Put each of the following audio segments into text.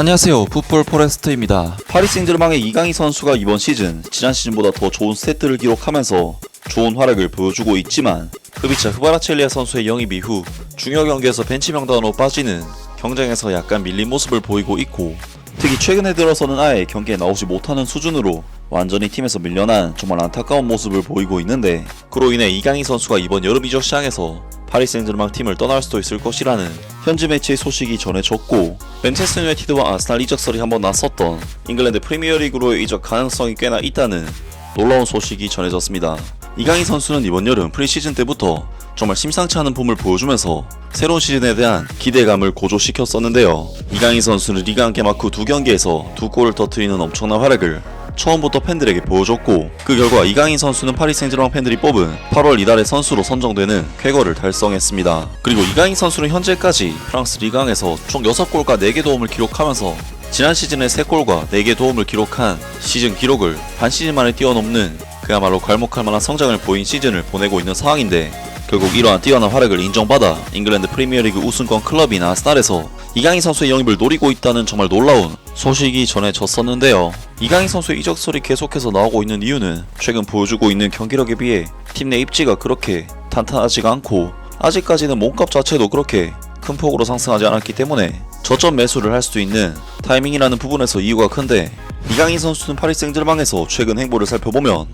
안녕하세요, 풋볼 포레스트입니다. 파리 생제르맹의 이강인 선수가 이번 시즌 지난 시즌보다 더 좋은 스탯들을 기록하면서 좋은 활약을 보여주고 있지만 흡이차 흐바라첼리아 선수의 영입 이후 중요 경기에서 벤치 명단으로 빠지는 경쟁에서 약간 밀린 모습을 보이고 있고, 특히 최근에 들어서는 아예 경기에 나오지 못하는 수준으로 완전히 팀에서 밀려난 정말 안타까운 모습을 보이고 있는데, 그로 인해 이강인 선수가 이번 여름 이적 시장에서 파리 생제르맹 팀을 떠날 수도 있을 것이라는 현지 매체의 소식이 전해졌고, 맨체스터 유나이티드와 아스날 이적설이 한번 났었던 잉글랜드 프리미어리그로의 이적 가능성이 꽤나 있다는 놀라운 소식이 전해졌습니다. 이강인 선수는 이번 여름 프리시즌 때부터 정말 심상치 않은 폼을 보여주면서 새로운 시즌에 대한 기대감을 고조시켰었는데요. 이강인 선수는 리그 한 개막 후 2경기에서 2골을 터뜨리는 엄청난 활약을 처음부터 팬들에게 보여줬고, 그 결과 이강인 선수는 파리 생제르맹 팬들이 뽑은 8월 이달의 선수로 선정되는 쾌거를 달성했습니다. 그리고 이강인 선수는 현재까지 프랑스 리그에서 총 6골과 4개 도움을 기록하면서 지난 시즌에 3골과 4개 도움을 기록한 시즌 기록을 반 시즌 만에 뛰어넘는 그야말로 괄목할 만한 성장을 보인 시즌을 보내고 있는 상황인데, 결국 이러한 뛰어난 활약을 인정받아 잉글랜드 프리미어리그 우승권 클럽인 아스날에서 이강인 선수의 영입을 노리고 있다는 정말 놀라운 소식이 전해졌었는데요. 이강인 선수의 이적설이 계속해서 나오고 있는 이유는 최근 보여주고 있는 경기력에 비해 팀 내 입지가 그렇게 탄탄하지가 않고, 아직까지는 몸값 자체도 그렇게 큰 폭으로 상승하지 않았기 때문에 저점 매수를 할 수 있는 타이밍이라는 부분에서 이유가 큰데, 이강인 선수는 파리 생제르맹에서 최근 행보를 살펴보면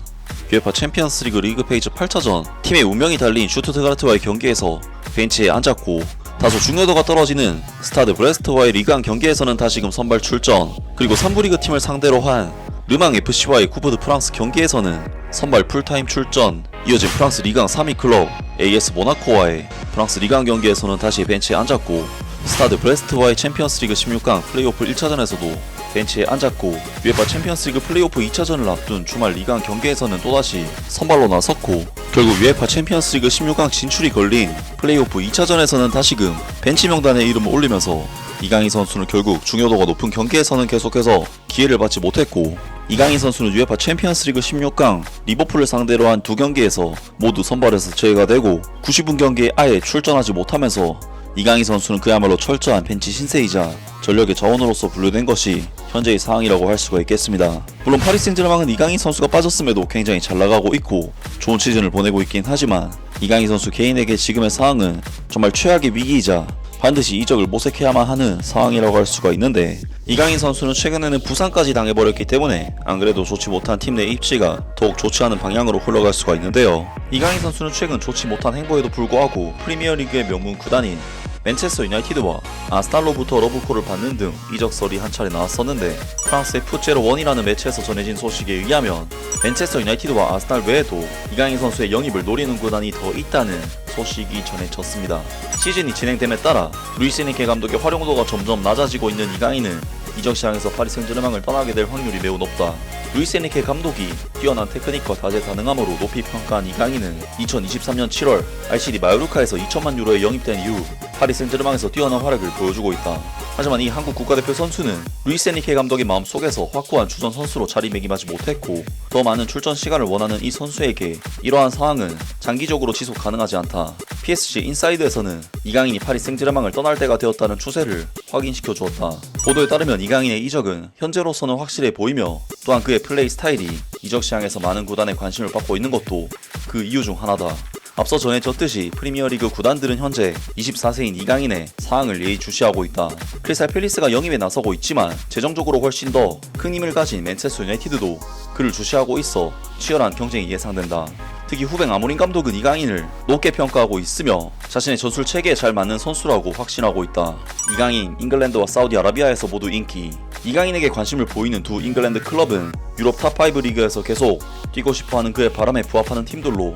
UEFA 챔피언스리그 리그 페이지 8차전 팀의 운명이 달린 슈투트가르트와의 경기에서 벤치에 앉았고, 다소 중요도가 떨어지는 스타드 브레스트와의 리그1 경기에서는 다시금 선발 출전, 그리고 3부 리그 팀을 상대로 한 르망 FC와의 쿠프 드 프랑스 경기에서는 선발 풀타임 출전, 이어진 프랑스 리그1 3위 클럽 AS 모나코와의 프랑스 리그1 경기에서는 다시 벤치에 앉았고, 스타드 브레스트와의 챔피언스리그 16강 플레이오프 1차전에서도 벤치에 앉았고, UEFA 챔피언스리그 플레이오프 2차전을 앞둔 주말 리그1 경기에서는 또다시 선발로 나섰고, 결국 UEFA 챔피언스리그 16강 진출이 걸린 플레이오프 2차전에서는 다시금 벤치 명단에 이름을 올리면서 이강인 선수는 결국 중요도가 높은 경기에서는 계속해서 기회를 받지 못했고, 이강인 선수는 UEFA 챔피언스리그 16강 리버풀을 상대로 한 2경기에서 모두 선발에서 제외가 되고 90분 경기에 아예 출전하지 못하면서 이강인 선수는 그야말로 철저한 벤치 신세이자 전력의 자원으로서 분류된 것이 현재의 상황이라고 할 수가 있겠습니다. 물론 파리 생제르맹은 이강인 선수가 빠졌음에도 굉장히 잘 나가고 있고 좋은 시즌을 보내고 있긴 하지만, 이강인 선수 개인에게 지금의 상황은 정말 최악의 위기이자 반드시 이적을 모색해야만 하는 상황이라고 할 수가 있는데, 이강인 선수는 최근에는 부상까지 당해버렸기 때문에 안 그래도 좋지 못한 팀 내 입지가 더욱 좋지 않은 방향으로 흘러갈 수가 있는데요. 이강인 선수는 최근 좋지 못한 행보에도 불구하고 프리미어리그의 명문 구단인 맨체스터 유나이티드와 아스날로부터 러브콜을 받는 등 이적설이 한 차례 나왔었는데, 프랑스의 풋제로1이라는 매체에서 전해진 소식에 의하면 맨체스터 유나이티드와 아스날 외에도 이강인 선수의 영입을 노리는 구단이 더 있다는 소식이 전해졌습니다. 시즌이 진행됨에 따라 루이스 에니케 감독의 활용도가 점점 낮아지고 있는 이강인은 이적 시장에서 파리 생제르맹을 떠나게 될 확률이 매우 높다. 루이스 에니케 감독이 뛰어난 테크닉과 다재다능함으로 높이 평가한 이강인은 2023년 7월 RCD 마요르카에서 2천만 유로에 영입된 이후 파리 생제르맹에서 뛰어난 활약을 보여주고 있다. 하지만 이 한국 국가대표 선수는 루이스 에니케 감독의 마음속에서 확고한 주전 선수로 자리매김하지 못했고, 더 많은 출전 시간을 원하는 이 선수에게 이러한 상황은 장기적으로 지속 가능하지 않다. PSG 인사이드에서는 이강인이 파리 생제르맹을 떠날 때가 되었다는 추세를 확인시켜 주었다. 보도에 따르면 이강인의 이적은 현재로서는 확실해 보이며, 또한 그의 플레이 스타일이 이적 시장에서 많은 구단의 관심을 받고 있는 것도 그 이유 중 하나다. 앞서 전해졌듯이 프리미어리그 구단들은 현재 24세인 이강인의 상황을 예의주시하고 있다. 크리스탈 팰리스가 영입에 나서고 있지만 재정적으로 훨씬 더 큰 힘을 가진 맨체스터 유나이티드도 그를 주시하고 있어 치열한 경쟁이 예상된다. 특히 후배 아모린 감독은 이강인을 높게 평가하고 있으며 자신의 전술 체계에 잘 맞는 선수라고 확신하고 있다. 이강인, 잉글랜드와 사우디아라비아에서 모두 인기. 이강인에게 관심을 보이는 두 잉글랜드 클럽은 유럽 탑5 리그에서 계속 뛰고 싶어하는 그의 바람에 부합하는 팀들로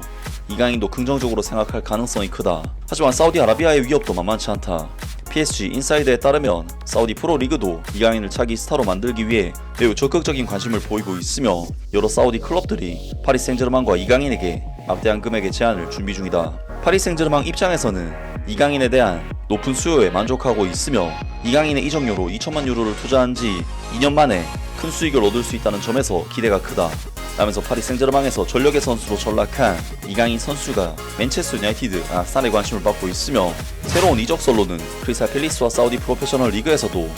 이강인도 긍정적으로 생각할 가능성이 크다. 하지만 사우디아라비아의 위협도 만만치 않다. PSG 인사이드에 따르면 사우디 프로리그도 이강인을 차기 스타로 만들기 위해 매우 적극적인 관심을 보이고 있으며, 여러 사우디 클럽들이 파리 생제르맹과 이강인에게 막대한 금액의 제안을 준비 중이다. 파리 생제르맹 입장에서는 이강인에 대한 높은 수요에 만족하고 있으며, 이강인의 이적료로 2천만 유로를 투자한 지 2년 만에 큰 수익을 얻을 수 있다는 점에서 기대가 크다. 라면서 파리 생제르맹에서 전력의 선수로 전락한 이강인 선수가 맨체스터 유나이티드, 아스날에 관심을 받고 있으며, 새로운 이적설로는 크리스탈 팰리스와 사우디 프로페셔널 리그에서도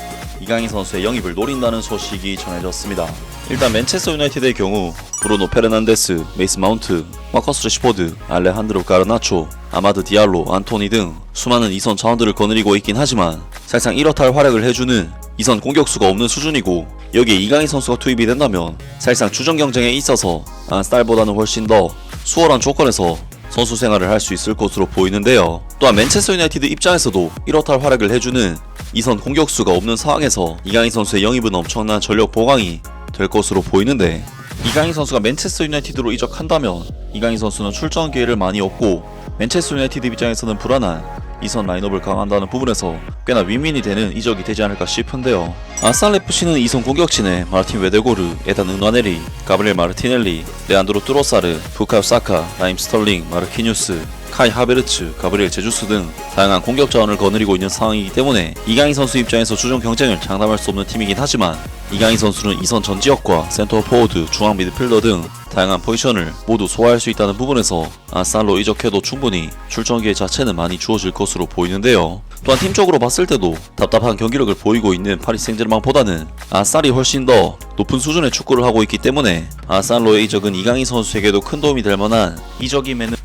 이강인 선수의 영입을 노린다는 소식이 전해졌습니다. 일단 맨체스터 유나이티드의 경우 브루노 페르난데스, 메이슨 마운트, 마커스 래시포드, 알레한드로 가르나초, 아마드 디알로, 안토니 등 수많은 이선 자원들을 거느리고 있긴 하지만 사실상 이렇다 할 활약을 해주는 이선 공격수가 없는 수준이고, 여기에 이강인 선수가 투입이 된다면 사실상 주전 경쟁에 있어서 안스탈보다는 훨씬 더 수월한 조건에서 선수 생활을 할 수 있을 것으로 보이는데요. 또한 맨체스터 유나이티드 입장에서도 이렇다 할 활약을 해주는 이선 공격수가 없는 상황에서 이강인 선수의 영입은 엄청난 전력 보강이 될 것으로 보이는데, 이강인 선수가 맨체스터 유나이티드로 이적한다면 이강인 선수는 출전 기회를 많이 얻고 맨체스터 유나이티드 입장에서는 불안한 이선 라인업을 강화한다는 부분에서 꽤나 윈윈이 되는 이적이 되지 않을까 싶은데요. 아스날 FC는 이선 공격진에 마르틴 웨데고르, 에단 은와네리, 가브리엘 마르티넬리, 레안드로 뚜로사르, 부카요 사카, 라임 스털링, 마르키뉴스, 카이 하베르츠, 가브리엘 제주스 등 다양한 공격 자원을 거느리고 있는 상황이기 때문에 이강인 선수 입장에서 주전 경쟁을 장담할 수 없는 팀이긴 하지만, 이강인 선수는 이선 전 지역과 센터 포워드, 중앙 미드필더 등 다양한 포지션을 모두 소화할 수 있다는 부분에서 아스날로 이적해도 충분히 출전 기회 자체는 많이 주어질 것으로 보이는데요. 또한 팀적으로 봤을 때도 답답한 경기력을 보이고 있는 파리 생제르맹보다는 아스날이 훨씬 더 높은 수준의 축구를 하고 있기 때문에 아스날로의 이적은 이강인 선수에게도 큰 도움이 될 만한 이적임에는,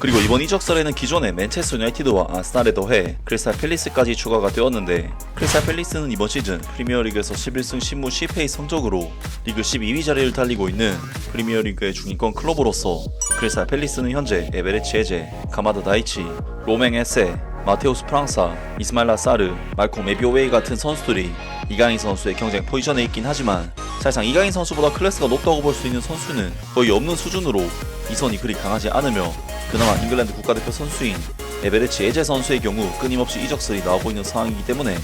그리고 이번 이적설에는 기존의 맨체스터 유나이티드와 아스날에 더해 크리스탈 팰리스까지 추가가 되었는데, 크리스탈 팰리스는 이번 시즌 프리미어리그에서 11승 10무 10패의 성적으로 리그 12위 자리를 달리고 있는 프리미어리그의 중위권 클럽으로서 크리스탈 팰리스는 현재 에베레치 에제, 가마드 다이치, 로맹 에세, 마테우스 프랑사, 이스마일 라사르, 말콤 메비오웨이 같은 선수들이 이강인 선수의 경쟁 포지션에 있긴 하지만, 사실상 이강인 선수보다 클래스가 높다고 볼 수 있는 선수는 거의 없는 수준으로 이선이 그리 강하지 않으며, 그나마 잉글랜드 국가대표 선수인 에베레치 에제 선수의 경우 끊임없이 이적설이 나오고 있는 상황이기 때문에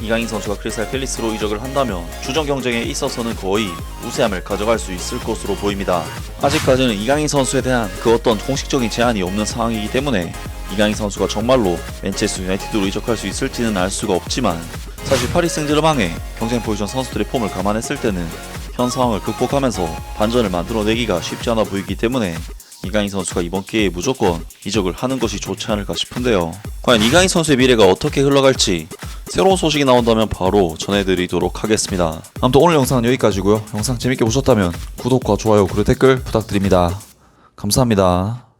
이강인 선수가 크리스탈 팰리스로 이적을 한다면 주전 경쟁에 있어서는 거의 우세함을 가져갈 수 있을 것으로 보입니다. 아직까지는 이강인 선수에 대한 그 어떤 공식적인 제한이 없는 상황이기 때문에 이강인 선수가 정말로 맨체스터 유나이티드로 이적할 수 있을지는 알 수가 없지만, 사실 파리 생제르맹의 경쟁 포지션 선수들의 폼을 감안했을 때는 현 상황을 극복하면서 반전을 만들어내기가 쉽지 않아 보이기 때문에 이강인 선수가 이번 기회에 무조건 이적을 하는 것이 좋지 않을까 싶은데요. 과연 이강인 선수의 미래가 어떻게 흘러갈지 새로운 소식이 나온다면 바로 전해드리도록 하겠습니다. 아무튼 오늘 영상은 여기까지고요. 영상 재밌게 보셨다면 구독과 좋아요 그리고 댓글 부탁드립니다. 감사합니다.